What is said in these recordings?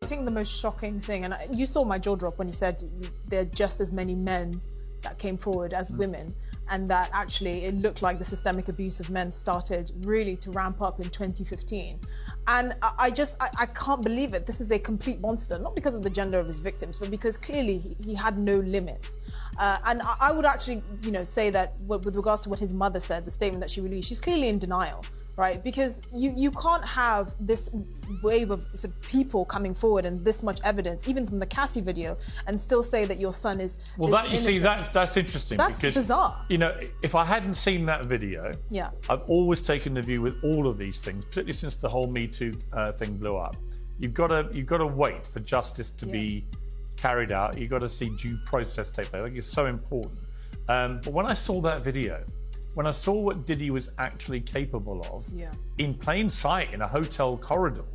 I think the most shocking thing, and you saw my jaw drop when he said there are just as many men that came forward as women, and that actually it looked like the systemic abuse of men started really to ramp up in 2015. And I can't believe it. This is a complete monster, not because of the gender of his victims, but because clearly he had no limits. And I would actually, say that with regards to what his mother said, the statement that she released, she's clearly in denial. Right, because you can't have this wave of sort of people coming forward and this much evidence, even from the Cassie video, and still say that your son is that's interesting. That's because, bizarre. If I hadn't seen that video, I've always taken the view with all of these things, particularly since the whole Me Too thing blew up. You've got to wait for justice to be carried out. You've got to see due process take place. I think it's so important. But when I saw that video, when I saw what Diddy was actually capable of, in plain sight in a hotel corridor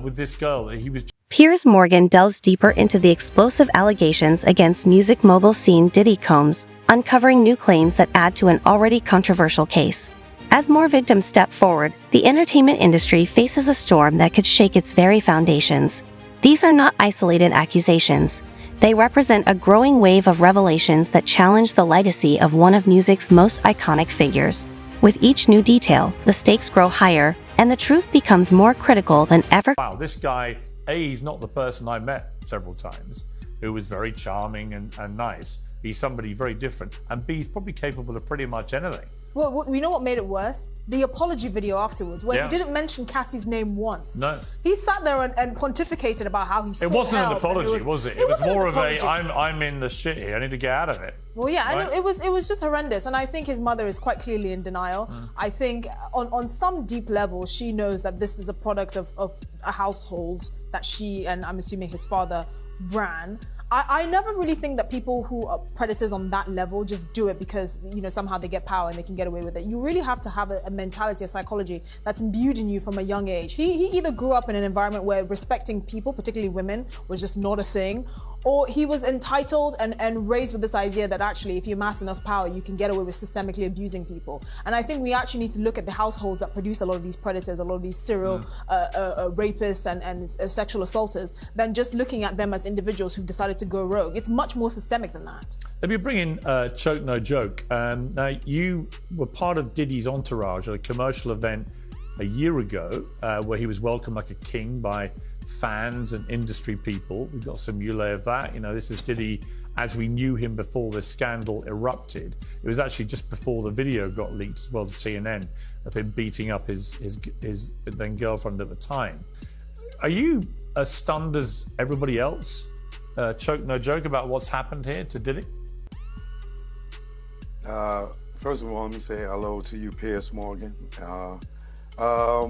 with this girl that he was... Piers Morgan delves deeper into the explosive allegations against music mogul scene Diddy Combs, uncovering new claims that add to an already controversial case. As more victims step forward, the entertainment industry faces a storm that could shake its very foundations. These are not isolated accusations. They represent a growing wave of revelations that challenge the legacy of one of music's most iconic figures. With each new detail, the stakes grow higher, and the truth becomes more critical than ever. Wow, this guy, A, he's not the person I met several times, who was very charming and nice. He's somebody very different. And B, he's probably capable of pretty much anything. Well, you know what made it worse? The apology video afterwards, where he didn't mention Cassie's name once. No. He sat there and pontificated about how he sought help. It wasn't an apology, was it? It was more of a, I'm in the shit here, I need to get out of it. Well, yeah, right? And it was just horrendous. And I think his mother is quite clearly in denial. I think on some deep level, she knows that this is a product of a household that she, and I'm assuming his father, ran. I never really think that people who are predators on that level just do it because, somehow they get power and they can get away with it. You really have to have a mentality, a psychology that's imbued in you from a young age. He either grew up in an environment where respecting people, particularly women, was just not a thing, or he was entitled and raised with this idea that actually if you amass enough power, you can get away with systemically abusing people. And I think we actually need to look at the households that produce a lot of these predators, a lot of these serial rapists and sexual assaulters, than just looking at them as individuals who've decided to go rogue. It's much more systemic than that. Let me bring in Choke No Joke. Now, you were part of Diddy's entourage at a commercial event a year ago where he was welcomed like a king by fans and industry people. We got some mullet of that. This is Diddy as we knew him before the scandal erupted. It was actually just before the video got leaked as well to CNN of him beating up his then girlfriend at the time. Are you as stunned as everybody else? Choke No Joke about what's happened here to Diddy? First of all, let me say hello to you, Piers Morgan. I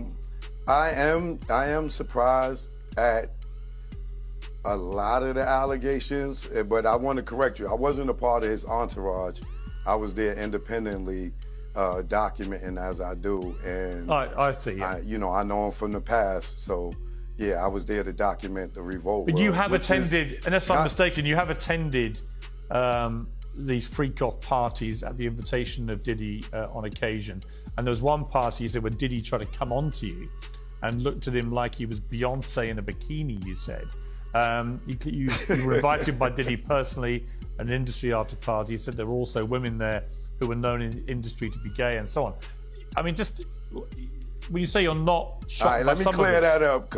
am surprised at a lot of the allegations, but I want to correct you. I wasn't a part of his entourage. I was there independently, documenting as I do, and I see. Yeah. I know him from the past, so. Yeah, I was there to document the revolt. But you have attended, unless I'm mistaken, you have attended these freak-off parties at the invitation of Diddy on occasion. And there was one party, you said, where Diddy tried to come on to you and looked at him like he was Beyonce in a bikini, you said. You were invited by Diddy personally, an industry after party. You said there were also women there who were known in the industry to be gay and so on. I mean, just... When you say you're not shocked, all right, let me clear that up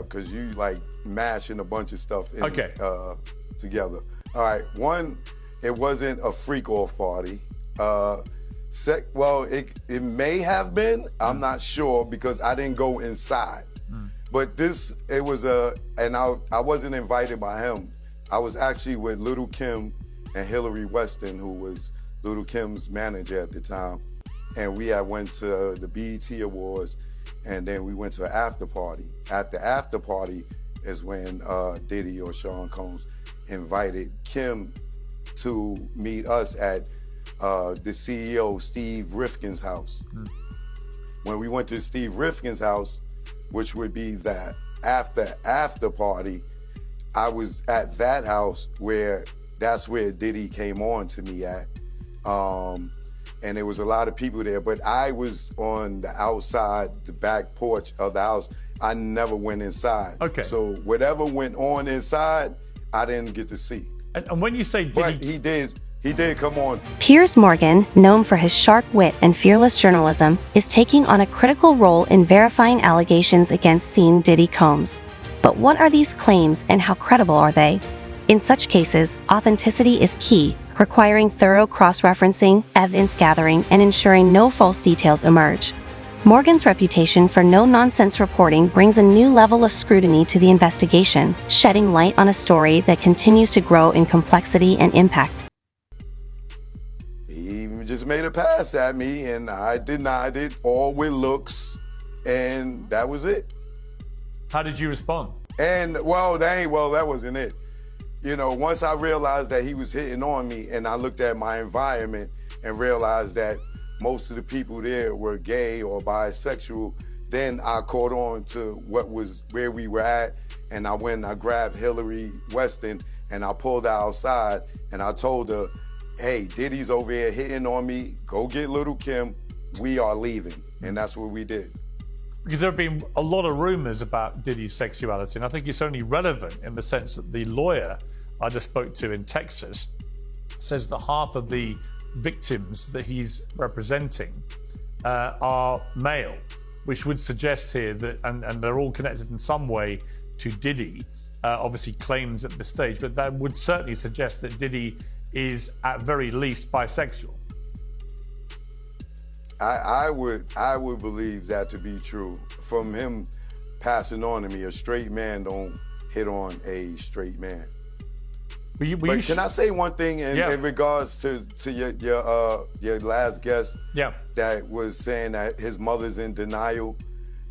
because you like mashing a bunch of stuff in, together. All right, one, it wasn't a freak-off party. Well, it may have been. I'm not sure because I didn't go inside. But it was and I wasn't invited by him. I was actually with Little Kim and Hillary Weston, who was Little Kim's manager at the time. And we had went to the BET Awards, and then we went to an after party. At the after party is when Diddy or Sean Combs invited Kim to meet us at the CEO Steve Rifkin's house. When we went to Steve Rifkin's house, which would be that after party, I was at that house that's where Diddy came on to me at. And there was a lot of people there, but I was on the outside, the back porch of the house, I never went inside. Okay. So whatever went on inside, I didn't get to see. And when you say But he did come on. Piers Morgan, known for his sharp wit and fearless journalism, is taking on a critical role in verifying allegations against scene Diddy Combs. But what are these claims and how credible are they? In such cases, authenticity is key, requiring thorough cross-referencing, evidence gathering, and ensuring no false details emerge. Morgan's reputation for no-nonsense reporting brings a new level of scrutiny to the investigation, shedding light on a story that continues to grow in complexity and impact. He just made a pass at me, and I denied it, all with looks, and that was it. How did you respond? And, that wasn't it. You know, once I realized that he was hitting on me, and I looked at my environment and realized that most of the people there were gay or bisexual, then I caught on to where we were at, and I went and I grabbed Hillary Weston, and I pulled her outside, and I told her, hey, Diddy's over here hitting on me, go get Little Kim, we are leaving. And that's what we did. Because there have been a lot of rumors about Diddy's sexuality, and I think it's only relevant in the sense that the lawyer I just spoke to in Texas says that half of the victims that he's representing are male, which would suggest here that, and they're all connected in some way to Diddy, obviously claims at this stage, but that would certainly suggest that Diddy is at very least bisexual. I would believe that to be true. From him passing on to me, a straight man don't hit on a straight man. But can I say one thing in regards to your last guest that was saying that his mother's in denial?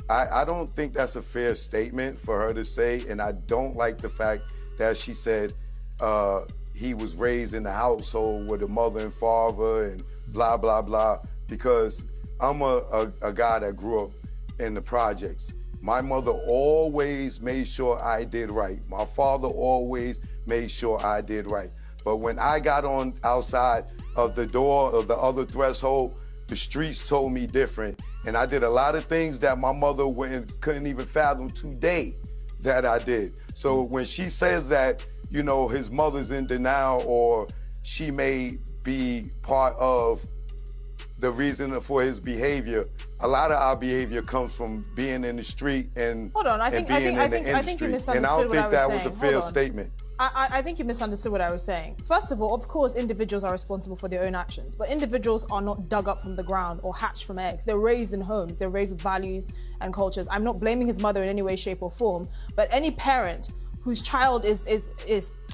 I don't think that's a fair statement for her to say, and I don't like the fact that she said he was raised in the household with a mother and father and blah, blah, blah, because I'm a guy that grew up in the projects. My mother always made sure I did right. My father always made sure I did right. But when I got on outside of the door of the other threshold, the streets told me different. And I did a lot of things that my mother couldn't even fathom today that I did. So when she says that, you know, his mother's in denial or she may be part of the reason for his behavior, a lot of our behavior comes from being in the street and Hold on, I think you misunderstood and I don't think that was a fair saying. statement. I think you misunderstood what I was saying. First of all, of course, individuals are responsible for their own actions, but individuals are not dug up from the ground or hatched from eggs. They're raised in homes. They're raised with values and cultures. I'm not blaming his mother in any way, shape, or form, but any parent whose child is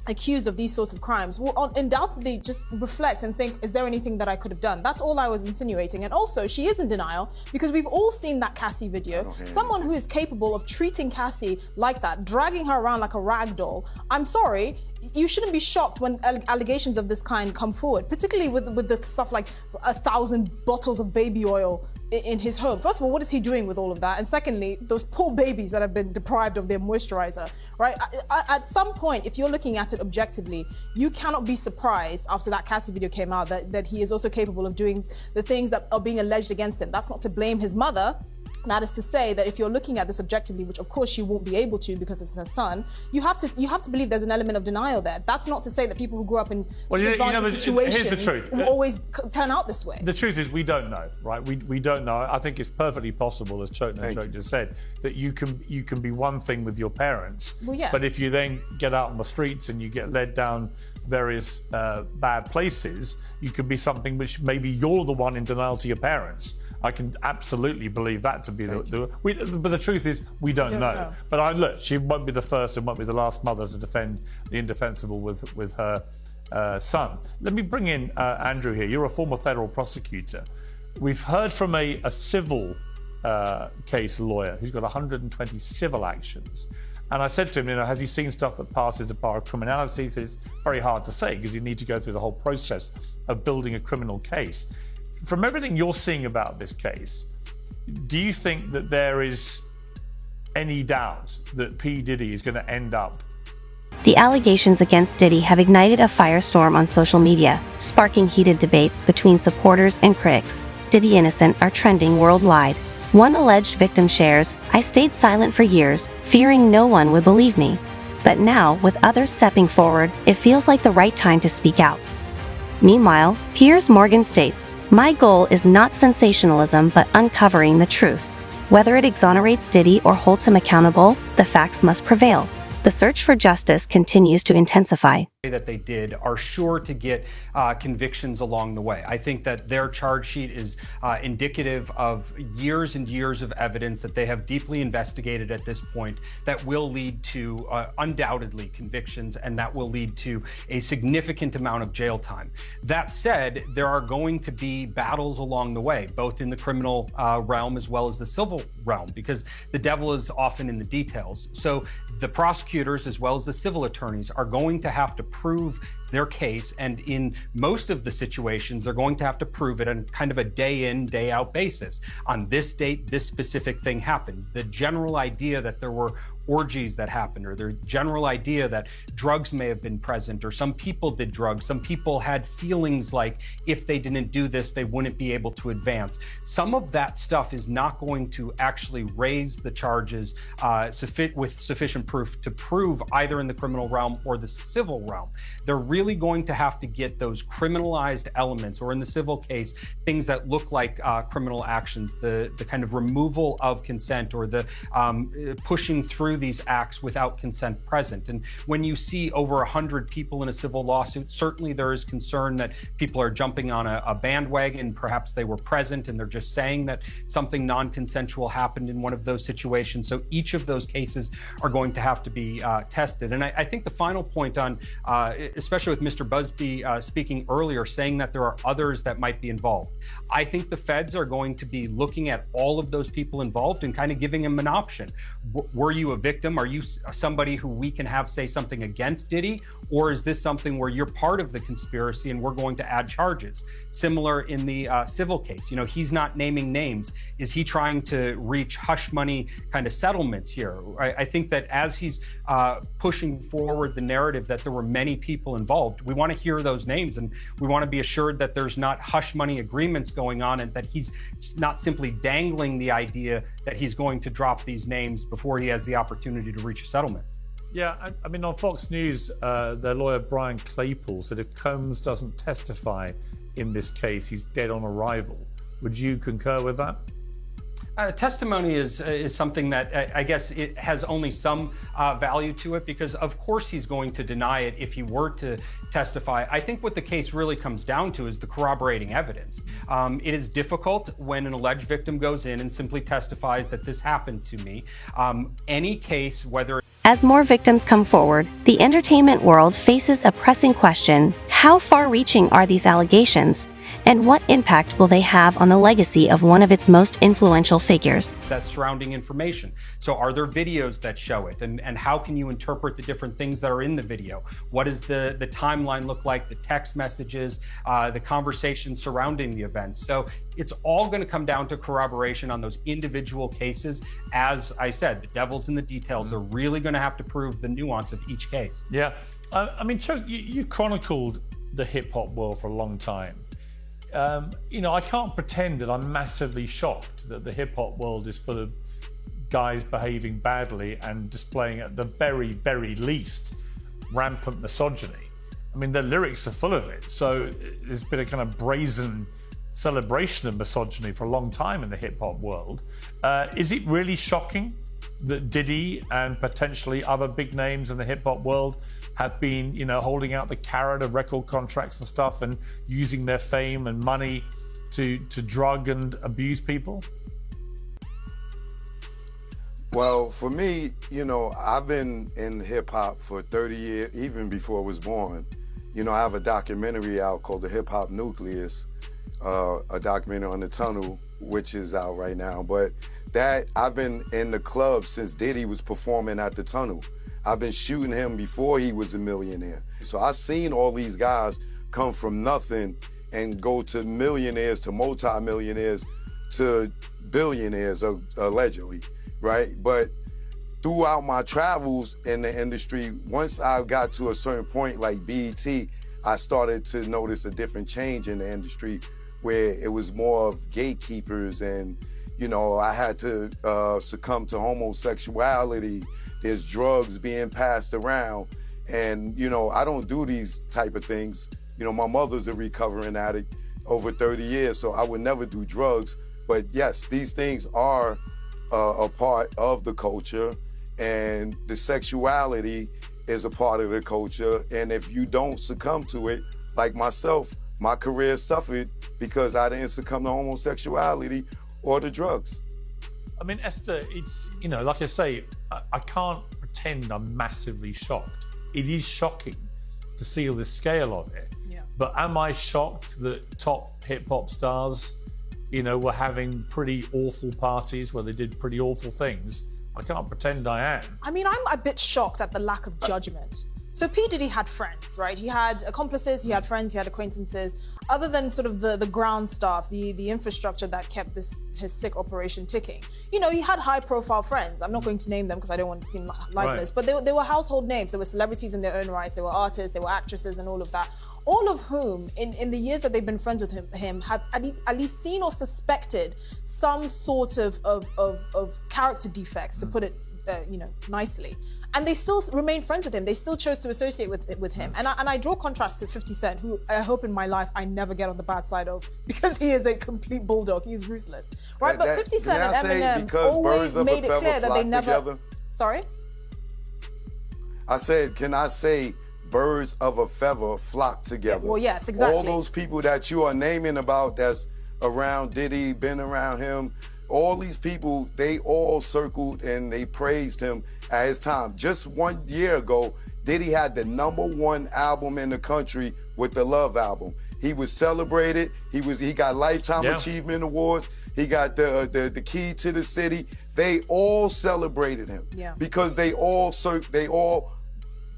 accused of these sorts of crimes will undoubtedly just reflect and think, is there anything that I could have done? That's all I was insinuating. And also, she is in denial because we've all seen that Cassie video. Someone who is capable of treating Cassie like that, dragging her around like a rag doll. I'm sorry, you shouldn't be shocked when allegations of this kind come forward, particularly with the stuff like 1,000 bottles of baby oil in his home. First of all, what is he doing with all of that? And secondly, those poor babies that have been deprived of their moisturizer, right? At some point, if you're looking at it objectively, you cannot be surprised after that Cassie video came out that he is also capable of doing the things that are being alleged against him. That's not to blame his mother. That is to say that if you're looking at this objectively, which of course she won't be able to because it's her son, you have to believe there's an element of denial there. That's not to say that people who grew up in situations here's the truth. will always turn out this way. The truth is we don't know, right? We don't know. I think it's perfectly possible, as Choke just said, that you can be one thing with your parents, but if you then get out on the streets and you get led down various bad places, you could be something which maybe you're the one in denial to your parents. I can absolutely believe that to be but the truth is we don't know. But look, she won't be the first and won't be the last mother to defend the indefensible with her son. Let me bring in Andrew here. You're a former federal prosecutor. We've heard from a civil case lawyer who's got 120 civil actions. And I said to him, has he seen stuff that passes the bar of criminality? He says it's very hard to say because you need to go through the whole process of building a criminal case. From everything you're seeing about this case, do you think that there is any doubt that P. Diddy is going to end up? The allegations against Diddy have ignited a firestorm on social media, sparking heated debates between supporters and critics. Diddy innocent are trending worldwide. One alleged victim shares, "I stayed silent for years, fearing no one would believe me. But now, with others stepping forward, it feels like the right time to speak out." Meanwhile, Piers Morgan states, "My goal is not sensationalism but uncovering the truth. Whether it exonerates Diddy or holds him accountable, the facts must prevail." The search for justice continues to intensify. That they did are sure to get convictions along the way. I think that their charge sheet is indicative of years and years of evidence that they have deeply investigated at this point that will lead to undoubtedly convictions, and that will lead to a significant amount of jail time. That said, there are going to be battles along the way, both in the criminal realm as well as the civil realm, because the devil is often in the details. So the prosecutors as well as the civil attorneys are going to have to prove their case, and in most of the situations they're going to have to prove it on kind of a day in, day out basis. On this date, this specific thing happened. The general idea that there were orgies that happened, or the general idea that drugs may have been present, or some people did drugs, some people had feelings like if they didn't do this they wouldn't be able to advance. Some of that stuff is not going to actually raise the charges with sufficient proof to prove either in the criminal realm or the civil realm. They're really going to have to get those criminalized elements, or in the civil case, things that look like criminal actions, the kind of removal of consent, or the pushing through these acts without consent present. And when you see over 100 people in a civil lawsuit, certainly there is concern that people are jumping on a bandwagon. Perhaps they were present and they're just saying that something non-consensual happened in one of those situations. So each of those cases are going to have to be tested. And I think the final point on, especially with Mr. Busby speaking earlier, saying that there are others that might be involved. I think the feds are going to be looking at all of those people involved and kind of giving them an option. Were you a victim? Are you somebody who we can have say something against Diddy? Or is this something where you're part of the conspiracy and we're going to add charges? Similar in the civil case, you know, he's not naming names. Is he trying to reach hush money kind of settlements here? I think that as he's pushing forward the narrative that there were many people involved, we want to hear those names, and we want to be assured that there's not hush money agreements going on, and that he's not simply dangling the idea that he's going to drop these names before he has the opportunity to reach a settlement. Yeah, I mean, on Fox News, their lawyer Brian Claypool said if Combs doesn't testify in this case, he's dead on arrival. Would you concur with that? Testimony is something that I guess it has only some value to it, because of course he's going to deny it if he were to testify. I think what the case really comes down to is the corroborating evidence. It is difficult when an alleged victim goes in and simply testifies that this happened to me. Any case, whether... As more victims come forward, the entertainment world faces a pressing question: how far-reaching are these allegations? And what impact will they have on the legacy of one of its most influential figures? That's surrounding information. So are there videos that show it? And how can you interpret the different things that are in the video? What does the timeline look like, the text messages, the conversations surrounding the events? So it's all going to come down to corroboration on those individual cases. As I said, the devil's in the details. They're really going to have to prove the nuance of each case. Yeah. I mean, Chuck, you chronicled the hip-hop world for a long time. You know, I can't pretend that I'm massively shocked that the hip-hop world is full of guys behaving badly and displaying, at the very, very least, rampant misogyny. I mean, the lyrics are full of it. So there's been a kind of brazen celebration of misogyny for a long time in the hip-hop world. Is it really shocking that Diddy and potentially other big names in the hip-hop world have been, you know, holding out the carrot of record contracts and stuff and using their fame and money to drug and abuse people? Well, for me, you know, I've been in hip hop for 30 years, even before I was born. You know, I have a documentary out called The Hip Hop Nucleus, a documentary on the tunnel, which is out right now. But that, I've been in the club since Diddy was performing at the tunnel. I've been shooting him before he was a millionaire. So I've seen all these guys come from nothing and go to millionaires, to multi-millionaires, to billionaires, allegedly, right? But throughout my travels in the industry, once I got to a certain point, like BET, I started to notice a different change in the industry, where it was more of gatekeepers and, you know, I had to succumb to homosexuality. There's drugs being passed around. And, you know, I don't do these type of things. You know, my mother's a recovering addict over 30 years, so I would never do drugs. But yes, these things are a part of the culture, and the sexuality is a part of the culture. And if you don't succumb to it, like myself, my career suffered because I didn't succumb to homosexuality or the drugs. I mean, Esther, it's, you know, like I say, I can't pretend I'm massively shocked. It is shocking to see the scale of it. Yeah. But am I shocked that top hip hop stars, you know, were having pretty awful parties where they did pretty awful things? I can't pretend I am. I mean, I'm a bit shocked at the lack of judgment. So P. Diddy had friends, right? He had accomplices, he had friends, he had acquaintances. Other than sort of the ground staff, the infrastructure that kept his sick operation ticking. You know, he had high profile friends. I'm not going to name them because I don't want to seem libelous, but they were household names. They were celebrities in their own rights. They were artists, they were actresses and all of that. All of whom, in the years that they've been friends with him have at least seen or suspected some sort of character defects, to put it nicely. And they still remain friends with him. They still chose to associate with him. And I draw contrast to 50 Cent, who I hope in my life I never get on the bad side of, because he is a complete bulldog. He's ruthless, right? But 50 Cent and Eminem always made it clear that they never. Together? Sorry? I said, can I say birds of a feather flock together? Yeah, well, yes, exactly. All those people that you are naming about that's around Diddy, been around him, all these people, they all circled and they praised him at his time. Just 1 year ago, Diddy had the #1 album in the country with the Love album. He was celebrated. He got Lifetime Achievement Awards. He got the Key to the City. They all celebrated him because they all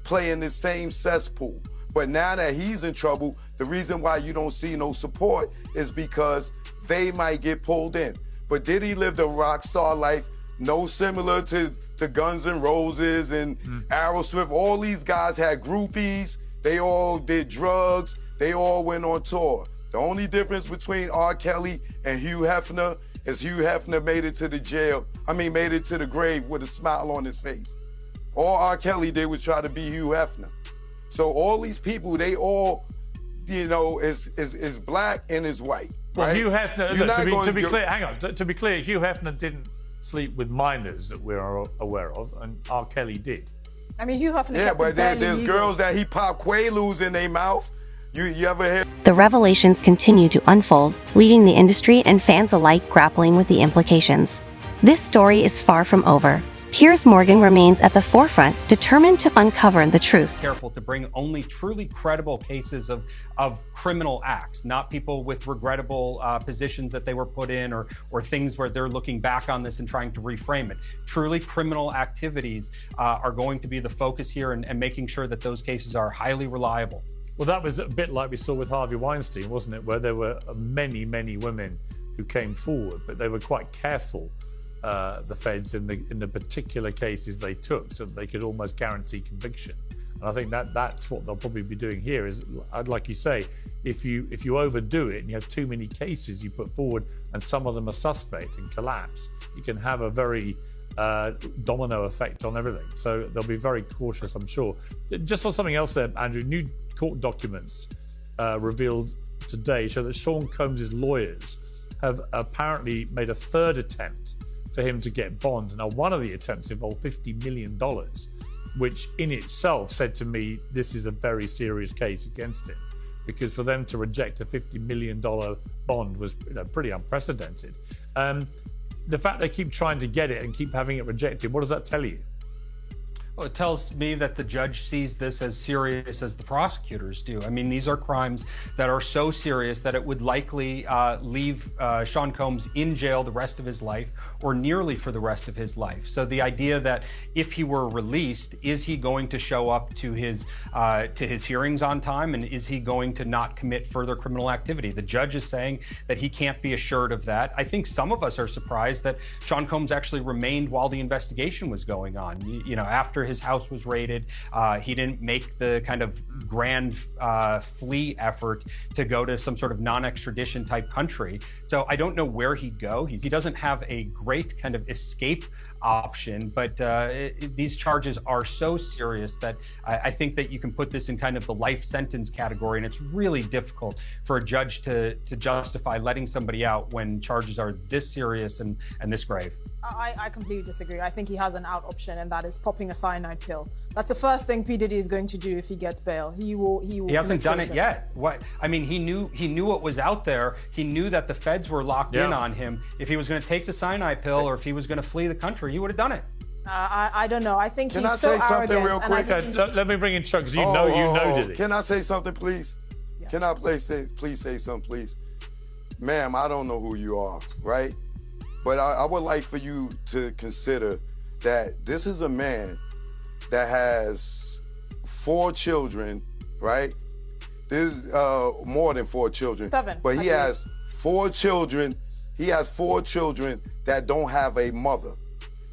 play in the same cesspool. But now that he's in trouble, the reason why you don't see no support is because they might get pulled in. But Diddy lived a rock star life, no similar to Guns N' Roses and Aerosmith. All these guys had groupies. They all did drugs. They all went on tour. The only difference between R. Kelly and Hugh Hefner is Hugh Hefner made it to the grave with a smile on his face. All R. Kelly did was try to be Hugh Hefner. So all these people, they all, you know, is black and is white. Well, right? Hugh Hefner, to be clear, Hugh Hefner didn't sleep with minors that we're aware of, and R. Kelly did. I mean, Hugh Hefner. Yeah, but there's girls that he pop Quaaludes in their mouth. You ever hear? The revelations continue to unfold, leaving the industry and fans alike grappling with the implications. This story is far from over. Piers Morgan remains at the forefront, determined to uncover the truth. Careful to bring only truly credible cases of criminal acts, not people with regrettable positions that they were put in or things where they're looking back on this and trying to reframe it. Truly criminal activities are going to be the focus here, and making sure that those cases are highly reliable. Well, that was a bit like we saw with Harvey Weinstein, wasn't it? Where there were many, many women who came forward, but they were quite careful, the feds, in the particular cases they took, so that they could almost guarantee conviction. And I think that's what they'll probably be doing here. Is, like you say, if you overdo it and you have too many cases you put forward and some of them are suspect and collapse, you can have a very domino effect on everything. So they'll be very cautious, I'm sure. Just on something else there, Andrew, new court documents revealed today show that Sean Combs' lawyers have apparently made a third attempt for him to get bond. Now, one of the attempts involved $50 million, which in itself said to me, this is a very serious case against him, because for them to reject a $50 million bond was pretty unprecedented. The fact they keep trying to get it and keep having it rejected, what does that tell you? Well, it tells me that the judge sees this as serious as the prosecutors do. I mean, these are crimes that are so serious that it would likely leave Sean Combs in jail the rest of his life, or nearly for the rest of his life. So the idea that if he were released, is he going to show up to his hearings on time, and is he going to not commit further criminal activity? The judge is saying that he can't be assured of that. I think some of us are surprised that Sean Combs actually remained while the investigation was going on. You know, after his house was raided. He didn't make the kind of grand flee effort to go to some sort of non-extradition type country. So I don't know where he'd go. He doesn't have a great kind of escape option, but these charges are so serious that I think that you can put this in kind of the life sentence category, and it's really difficult for a judge to justify letting somebody out when charges are this serious and this grave. I completely disagree. I think he has an out option, and that is popping a cyanide pill. That's the first thing P. Diddy is going to do if he gets bail. He will. He hasn't done it yet. What? I mean, he knew what was out there. He knew that the feds were locked in on him. If he was going to take the cyanide pill, or if he was going to flee the country, he would have done it. I don't know. I think Can he's I so say something arrogant. real quick? Let me bring in Chuck, because you know Diddy. Can I say something, please? Yeah. Can I please say something, please? Ma'am, I don't know who you are, right? But I would like for you to consider that this is a man that has 4 children, right? There's more than 4 children. 7. But he has 4 children. He has 4 children that don't have a mother.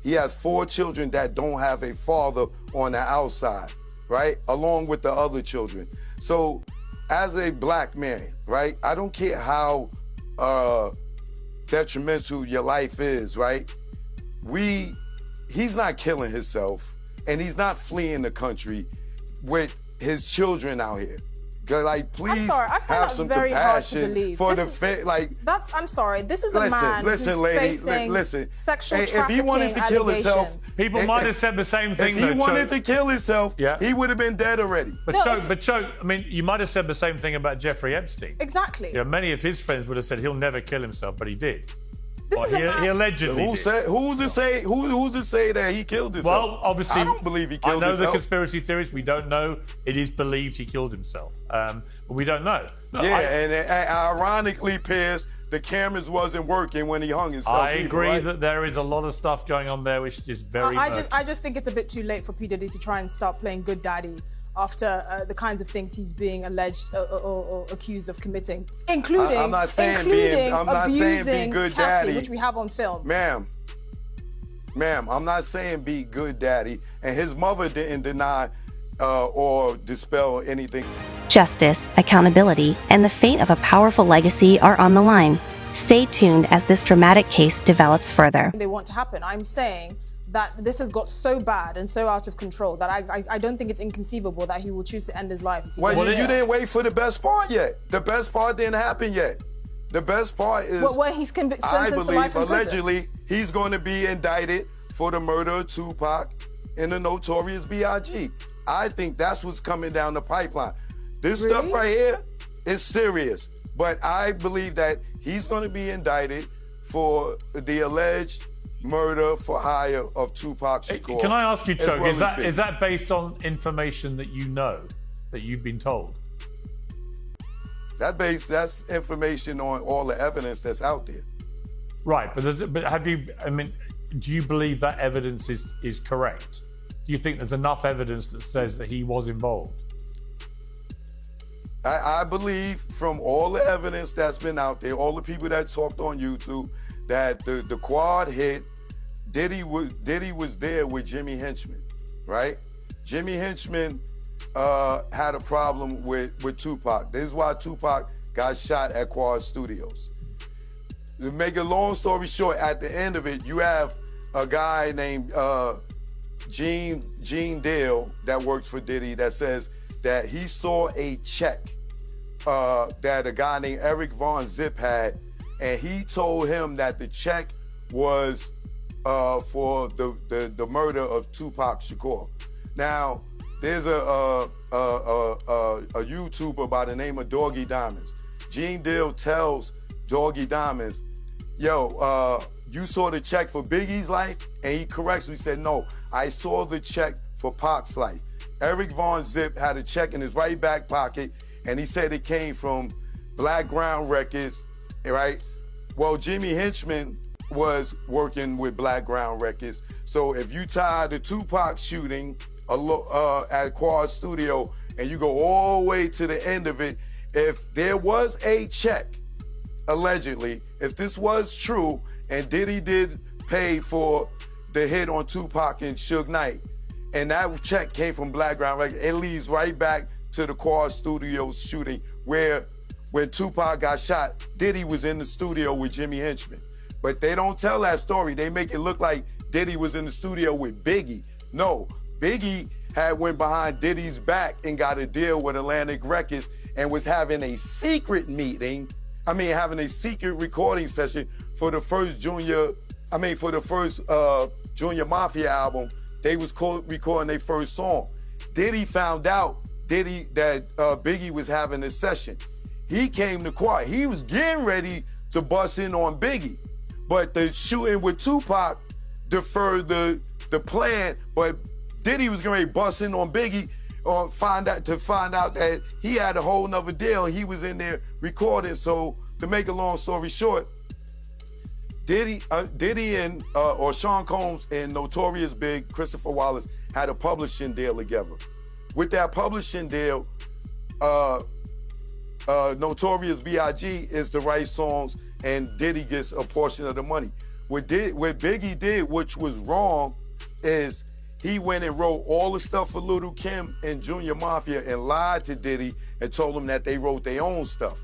He has 4 children that don't have a father on the outside, right? Along with the other children. So as a black man, right? I don't care how detrimental your life is, right? He's not killing himself, and he's not fleeing the country with his children out here. Like, please I'm sorry, I find have that some very hard to compassion believe. for This the like. I'm sorry. This is a man Listen, who's lady, facing listen. sexual If trafficking he wanted to kill himself, allegations. People might have said the same thing. If he wanted to kill himself, he would have been dead already. But Choke, I mean, you might have said the same thing about Jeffrey Epstein. Exactly. Yeah, many of his friends would have said he'll never kill himself, but he did. He allegedly Who's did. to say that he killed himself? Well, obviously, I don't believe he killed himself. I know himself. the conspiracy theories. We don't know. It is believed he killed himself, but we don't know. No, and ironically, Piers, the cameras wasn't working when he hung himself. I agree right? that there is a lot of stuff going on there, which is very. I just think it's a bit too late for P. Diddy to try and start playing good daddy after the kinds of things he's being alleged or accused of committing, including I'm not saying abusing be good Cassie, daddy, which we have on film. Ma'am, I'm not saying be good daddy, and his mother didn't deny or dispel anything. Justice, accountability, and the fate of a powerful legacy are on the line. Stay tuned as this dramatic case develops further. They want to happen. I'm saying that this has got so bad and so out of control that I don't think it's inconceivable that he will choose to end his life. Well, you didn't wait for the best part yet. The best part didn't happen yet. The best part is when he's sentenced I to believe life in allegedly he's going to be indicted for the murder of Tupac and the Notorious B.I.G. I think that's what's coming down the pipeline. This stuff right here is serious, but I believe that he's going to be indicted for the alleged murder for hire of Tupac Shakur. Can I ask you, Choke, well is that based on information that you know, that you've been told? That's information on all the evidence that's out there. Right, but have you? I mean, do you believe that evidence is correct? Do you think there's enough evidence that says that he was involved? I believe from all the evidence that's been out there, all the people that talked on YouTube, that the quad hit. Diddy was there with Jimmy Henchman, right? Jimmy Henchman had a problem with Tupac. This is why Tupac got shot at Quad Studios. To make a long story short, at the end of it, you have a guy named Gene Dale that works for Diddy that says that he saw a check that a guy named Eric Von Zip had, and he told him that the check was for the murder of Tupac Shakur. Now, there's a YouTuber by the name of Doggy Diamonds. Gene Deal tells Doggy Diamonds, yo, you saw the check for Biggie's life? And he corrects me, he said, no, I saw the check for Pac's life. Eric Von Zip had a check in his right back pocket, and he said it came from Black Ground Records, right? Well, Jimmy Henchman was working with Black Ground Records. So if you tie the Tupac shooting at Quad Studio and you go all the way to the end of it, if there was a check, allegedly, if this was true and Diddy did pay for the hit on Tupac and Suge Knight, And that check came from Black Ground Records. It leads right back to the Quad Studios shooting, where when Tupac got shot, Diddy was in the studio with Jimmy Henchman. But they don't tell that story. They make it look like Diddy was in the studio with Biggie. No, Biggie had went behind Diddy's back and got a deal with Atlantic Records and was having a secret meeting, having a secret recording session for the first Junior Mafia album. They was recording their first song. Diddy found out that Biggie was having a session. He came to Quad. He was getting ready to bust in on Biggie, but the shooting with Tupac deferred the plan. But Diddy was going to bust in on Biggie to find out that he had a whole nother deal. He was in there recording. So to make a long story short, Diddy and Sean Combs and Notorious Big Christopher Wallace had a publishing deal together. With that publishing deal, Notorious B.I.G. is to write songs and Diddy gets a portion of the money. What Biggie did, which was wrong, is he went and wrote all the stuff for Lil' Kim and Junior Mafia and lied to Diddy and told him that they wrote their own stuff.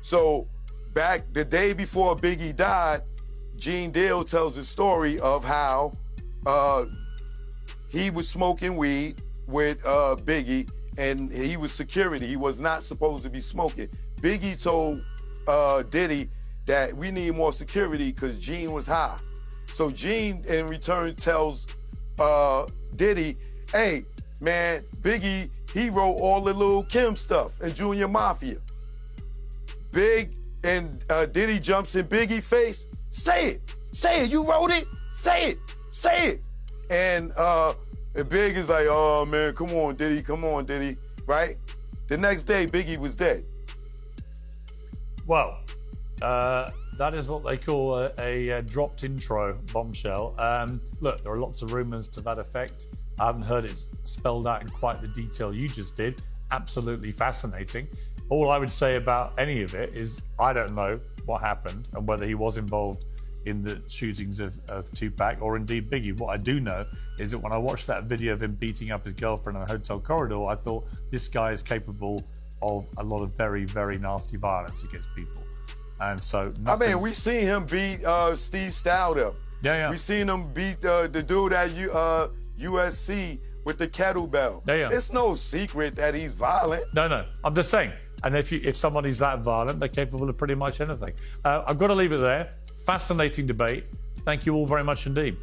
So back the day before Biggie died, Gene Deal tells the story of how he was smoking weed with Biggie, and he was security. He was not supposed to be smoking. Biggie told Diddy that we need more security because Gene was high. So Gene, in return, tells Diddy, hey, man, Biggie, he wrote all the Lil' Kim stuff and Junior Mafia. Big and Diddy jumps in Biggie's face. Say it, you wrote it, say it. And Big is like, oh man, come on Diddy, right? The next day, Biggie was dead. Well, that is what they call a dropped intro bombshell. Look, there are lots of rumors to that effect. I haven't heard it spelled out in quite the detail you just did. Absolutely fascinating. All I would say about any of it is I don't know what happened and whether he was involved in the shootings of Tupac or indeed Biggie. What I do know is that when I watched that video of him beating up his girlfriend in a hotel corridor, I thought this guy is capable of a lot of very, very nasty violence against people. And so nothing... we seen him beat Steve Stout up. Yeah. We seen him beat the dude at USC with the kettlebell. Yeah. It's no secret that he's violent. No. I'm just saying. And if somebody's that violent, they're capable of pretty much anything. I've got to leave it there. Fascinating debate. Thank you all very much indeed.